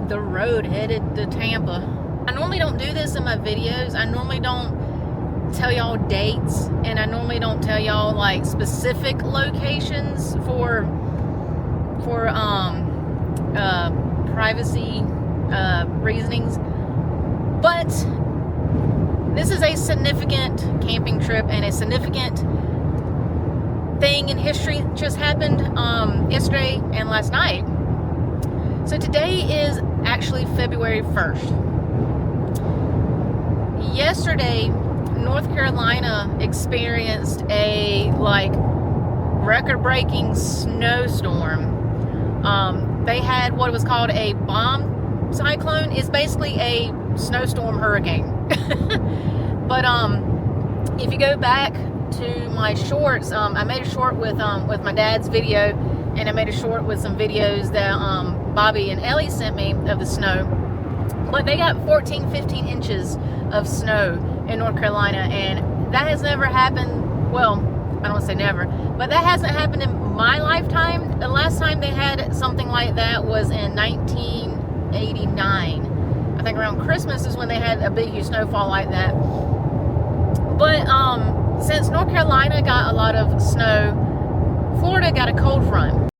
the road headed to Tampa. I normally don't do this in my videos. I normally don't tell y'all dates, and I normally don't tell y'all like specific locations for privacy reasonings. But this is a significant camping trip and a significant thing in history that just happened yesterday and last night. So today is actually February 1st. Yesterday, North Carolina experienced a record-breaking snowstorm. They had what was called a bomb cyclone. It's basically a snowstorm hurricane. But if you go back to my shorts, I made a short with my dad's video, and I made a short with some videos that Bobby and Ellie sent me of the snow. But they got 15 inches of snow in North Carolina, and that has never happened. Well, I don't want to say never, but that hasn't happened in my lifetime. The last time they had something like that was in 1989. I think around Christmas is when they had a big, huge snowfall like that. But since North Carolina got a lot of snow, Florida got a cold front.